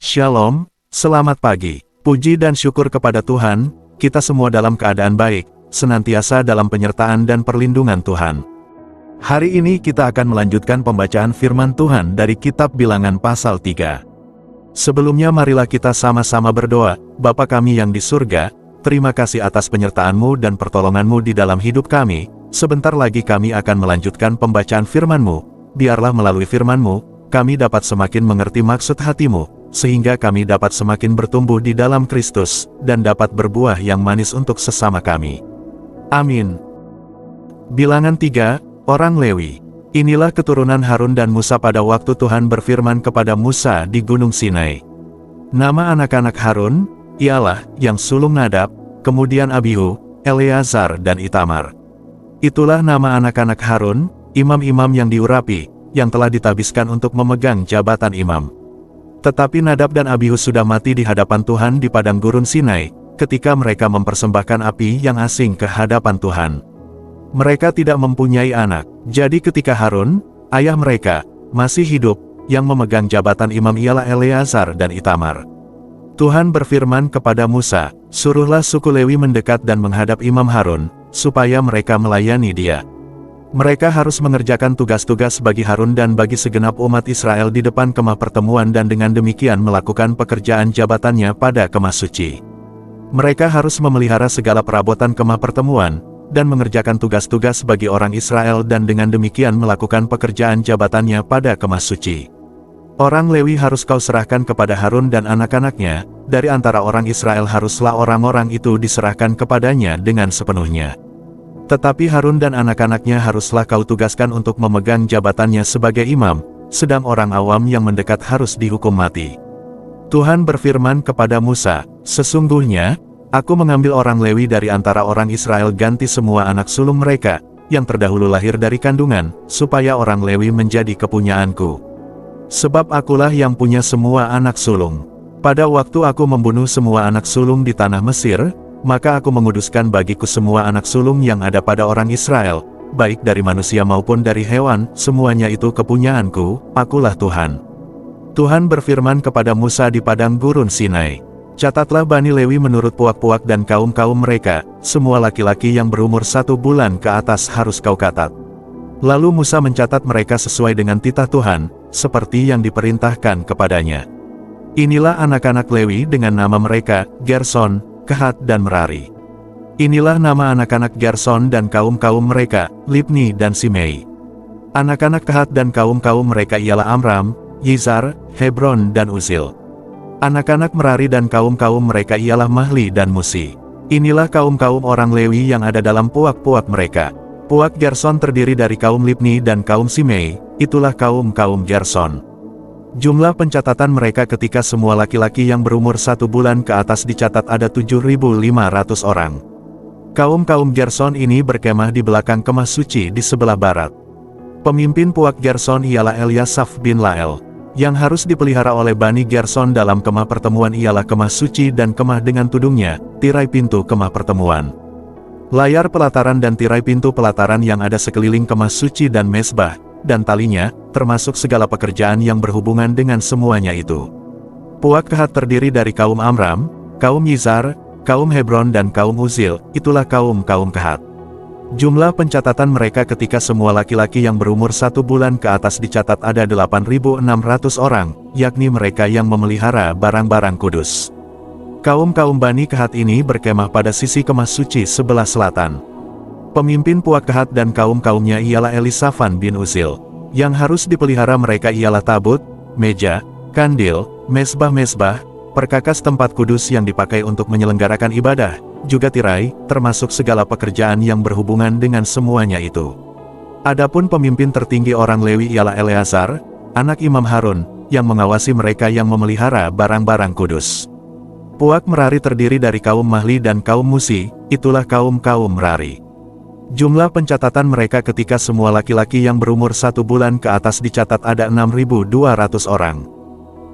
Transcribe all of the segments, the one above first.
Shalom, selamat pagi. Puji dan syukur kepada Tuhan, kita semua dalam keadaan baik, senantiasa dalam penyertaan dan perlindungan Tuhan. Hari ini kita akan melanjutkan pembacaan firman Tuhan dari kitab Bilangan pasal 3. Sebelumnya marilah kita sama-sama berdoa. Bapa kami yang di surga, terima kasih atas penyertaan-Mu dan pertolongan-Mu di dalam hidup kami. Sebentar lagi kami akan melanjutkan pembacaan firman-Mu. Biarlah melalui firman-Mu, kami dapat semakin mengerti maksud hati-Mu, sehingga kami dapat semakin bertumbuh di dalam Kristus, dan dapat berbuah yang manis untuk sesama kami. Amin. Bilangan 3, Orang Lewi. Inilah keturunan Harun dan Musa pada waktu Tuhan berfirman kepada Musa di Gunung Sinai. Nama anak-anak Harun, ialah, yang sulung Nadab, kemudian Abihu, Eleazar dan Itamar. Itulah nama anak-anak Harun, imam-imam yang diurapi, yang telah ditabiskan untuk memegang jabatan imam. Tetapi Nadab dan Abihu sudah mati di hadapan Tuhan di padang gurun Sinai, ketika mereka mempersembahkan api yang asing ke hadapan Tuhan. Mereka tidak mempunyai anak, jadi ketika Harun, ayah mereka, masih hidup, yang memegang jabatan imam ialah Eleazar dan Itamar. Tuhan berfirman kepada Musa, "Suruhlah suku Lewi mendekat dan menghadap Imam Harun, supaya mereka melayani dia. Mereka harus mengerjakan tugas-tugas bagi Harun dan bagi segenap umat Israel di depan kemah pertemuan dan dengan demikian melakukan pekerjaan jabatannya pada kemah suci. Mereka harus memelihara segala perabotan kemah pertemuan, dan mengerjakan tugas-tugas bagi orang Israel dan dengan demikian melakukan pekerjaan jabatannya pada kemah suci. Orang Lewi harus kau serahkan kepada Harun dan anak-anaknya, dari antara orang Israel haruslah orang-orang itu diserahkan kepadanya dengan sepenuhnya. Tetapi Harun dan anak-anaknya haruslah kau tugaskan untuk memegang jabatannya sebagai imam, sedang orang awam yang mendekat harus dihukum mati." Tuhan berfirman kepada Musa, "Sesungguhnya, aku mengambil orang Lewi dari antara orang Israel ganti semua anak sulung mereka, yang terdahulu lahir dari kandungan, supaya orang Lewi menjadi kepunyaanku. Sebab akulah yang punya semua anak sulung. Pada waktu aku membunuh semua anak sulung di tanah Mesir, maka aku menguduskan bagiku semua anak sulung yang ada pada orang Israel, baik dari manusia maupun dari hewan, semuanya itu kepunyaanku, akulah Tuhan." Tuhan berfirman kepada Musa di padang gurun Sinai, "Catatlah Bani Lewi menurut puak-puak dan kaum-kaum mereka, semua laki-laki yang berumur 1 bulan ke atas harus kau catat." Lalu Musa mencatat mereka sesuai dengan titah Tuhan, seperti yang diperintahkan kepadanya. Inilah anak-anak Lewi dengan nama mereka, Gerson, Kehat dan Merari. Inilah nama anak-anak Gerson dan kaum-kaum mereka, Libni dan Simei. Anak-anak Kehat dan kaum-kaum mereka ialah Amram, Yizar, Hebron dan Uzil. Anak-anak Merari dan kaum-kaum mereka ialah Mahli dan Musi. Inilah kaum-kaum orang Lewi yang ada dalam puak-puak mereka. Puak Gerson terdiri dari kaum Libni dan kaum Simei, itulah kaum-kaum Gerson. Jumlah pencatatan mereka ketika semua laki-laki yang berumur 1 bulan ke atas dicatat ada 7.500 orang. Kaum-kaum Gerson ini berkemah di belakang kemah suci di sebelah barat. Pemimpin puak Gerson ialah Eliasaf bin Lael. Yang harus dipelihara oleh Bani Gerson dalam kemah pertemuan ialah kemah suci dan kemah dengan tudungnya, tirai pintu kemah pertemuan, layar pelataran dan tirai pintu pelataran yang ada sekeliling kemah suci dan mezbah, dan talinya, termasuk segala pekerjaan yang berhubungan dengan semuanya itu. Puak Kehat terdiri dari kaum Amram, kaum Yizar, kaum Hebron dan kaum Uzil, itulah kaum-kaum Kehat. Jumlah pencatatan mereka ketika semua laki-laki yang berumur 1 bulan ke atas dicatat ada 8.600 orang, yakni mereka yang memelihara barang-barang kudus. Kaum-kaum Bani Kehat ini berkemah pada sisi kemah suci sebelah selatan. Pemimpin puak Kehat dan kaum-kaumnya ialah Elisafan bin Uzil. Yang harus dipelihara mereka ialah tabut, meja, kandil, mezbah-mezbah, perkakas tempat kudus yang dipakai untuk menyelenggarakan ibadah, juga tirai, termasuk segala pekerjaan yang berhubungan dengan semuanya itu. Adapun pemimpin tertinggi orang Lewi ialah Eleazar, anak Imam Harun, yang mengawasi mereka yang memelihara barang-barang kudus. Puak Merari terdiri dari kaum Mahli dan kaum Musi, itulah kaum-kaum Merari. Jumlah pencatatan mereka ketika semua laki-laki yang berumur 1 bulan ke atas dicatat ada 6.200 orang.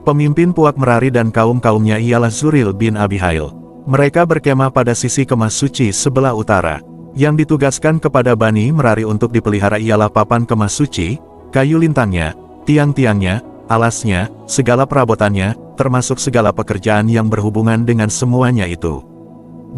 Pemimpin puak Merari dan kaum-kaumnya ialah Zuril bin Abihail. Mereka berkemah pada sisi kemah suci sebelah utara. Yang ditugaskan kepada Bani Merari untuk dipelihara ialah papan kemah suci, kayu lintangnya, tiang-tiangnya, alasnya, segala perabotannya, termasuk segala pekerjaan yang berhubungan dengan semuanya itu.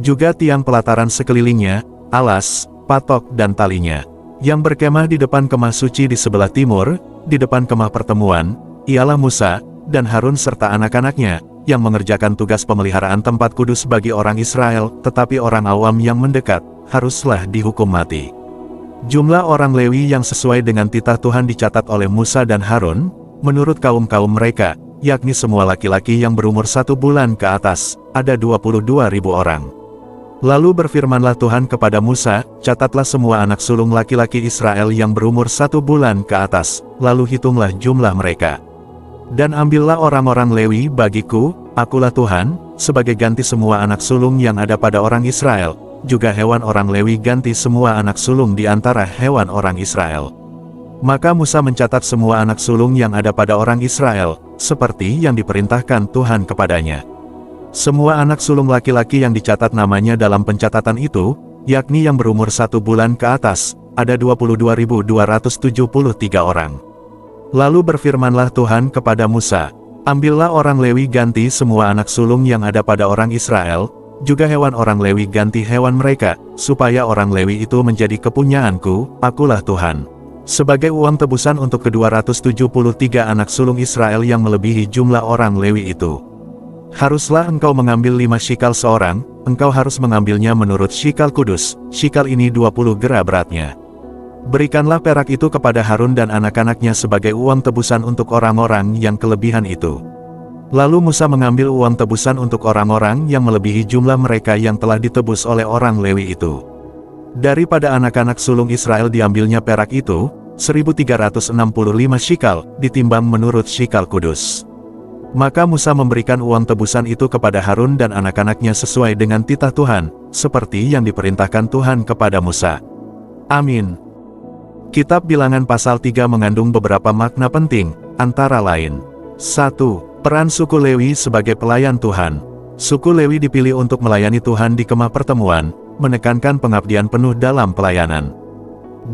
Juga tiang pelataran sekelilingnya, alas, patok dan talinya. Yang berkemah di depan kemah suci di sebelah timur, di depan kemah pertemuan, ialah Musa, dan Harun serta anak-anaknya, yang mengerjakan tugas pemeliharaan tempat kudus bagi orang Israel, tetapi orang awam yang mendekat, haruslah dihukum mati. Jumlah orang Lewi yang sesuai dengan titah Tuhan dicatat oleh Musa dan Harun, menurut kaum-kaum mereka, yakni semua laki-laki yang berumur 1 bulan ke atas, ada 22.000 orang. Lalu berfirmanlah Tuhan kepada Musa, catatlah semua anak sulung laki-laki Israel yang berumur 1 bulan ke atas, lalu hitunglah jumlah mereka. Dan ambillah orang-orang Lewi bagiku, akulah Tuhan, sebagai ganti semua anak sulung yang ada pada orang Israel, juga hewan orang Lewi ganti semua anak sulung di antara hewan orang Israel. Maka Musa mencatat semua anak sulung yang ada pada orang Israel, seperti yang diperintahkan Tuhan kepadanya. Semua anak sulung laki-laki yang dicatat namanya dalam pencatatan itu, yakni yang berumur 1 bulan ke atas, ada 22.273 orang. Lalu berfirmanlah Tuhan kepada Musa, ambillah orang Lewi ganti semua anak sulung yang ada pada orang Israel, juga hewan orang Lewi ganti hewan mereka, supaya orang Lewi itu menjadi kepunyaanku, akulah Tuhan. Sebagai uang tebusan untuk ke-273 anak sulung Israel yang melebihi jumlah orang Lewi itu. Haruslah engkau mengambil 5 shikal seorang, engkau harus mengambilnya menurut shikal kudus, shikal ini 20 gera beratnya. Berikanlah perak itu kepada Harun dan anak-anaknya sebagai uang tebusan untuk orang-orang yang kelebihan itu. Lalu Musa mengambil uang tebusan untuk orang-orang yang melebihi jumlah mereka yang telah ditebus oleh orang Lewi itu. Daripada anak-anak sulung Israel diambilnya perak itu, 1.365 shikal, ditimbang menurut shikal kudus. Maka Musa memberikan uang tebusan itu kepada Harun dan anak-anaknya sesuai dengan titah Tuhan, seperti yang diperintahkan Tuhan kepada Musa. Amin. Kitab Bilangan pasal 3 mengandung beberapa makna penting, antara lain. 1. Peran suku Lewi sebagai pelayan Tuhan. Suku Lewi dipilih untuk melayani Tuhan di kemah pertemuan, menekankan pengabdian penuh dalam pelayanan.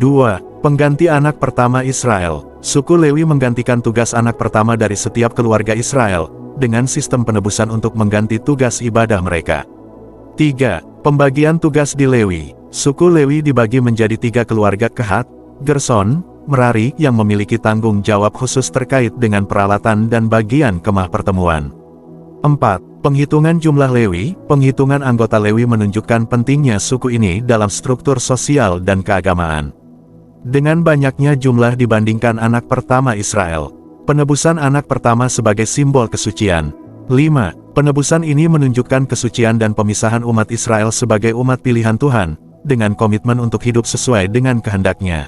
2. Pengganti anak pertama Israel. Suku Lewi menggantikan tugas anak pertama dari setiap keluarga Israel, dengan sistem penebusan untuk mengganti tugas ibadah mereka. 3. Pembagian tugas di Lewi. Suku Lewi dibagi menjadi 3 keluarga Kehat, Gerson, Merari yang memiliki tanggung jawab khusus terkait dengan peralatan dan bagian kemah pertemuan. 4. Penghitungan jumlah Lewi. Penghitungan anggota Lewi menunjukkan pentingnya suku ini dalam struktur sosial dan keagamaan. Dengan banyaknya jumlah dibandingkan anak pertama Israel. Penebusan anak pertama sebagai simbol kesucian. 5. Penebusan ini menunjukkan kesucian dan pemisahan umat Israel sebagai umat pilihan Tuhan, dengan komitmen untuk hidup sesuai dengan kehendak-Nya.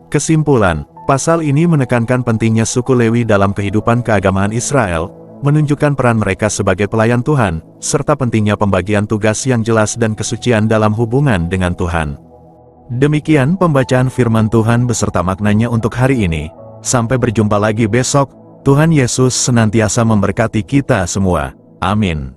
Kesimpulan, pasal ini menekankan pentingnya suku Lewi dalam kehidupan keagamaan Israel, menunjukkan peran mereka sebagai pelayan Tuhan, serta pentingnya pembagian tugas yang jelas dan kesucian dalam hubungan dengan Tuhan. Demikian pembacaan firman Tuhan beserta maknanya untuk hari ini. Sampai berjumpa lagi besok. Tuhan Yesus senantiasa memberkati kita semua. Amin.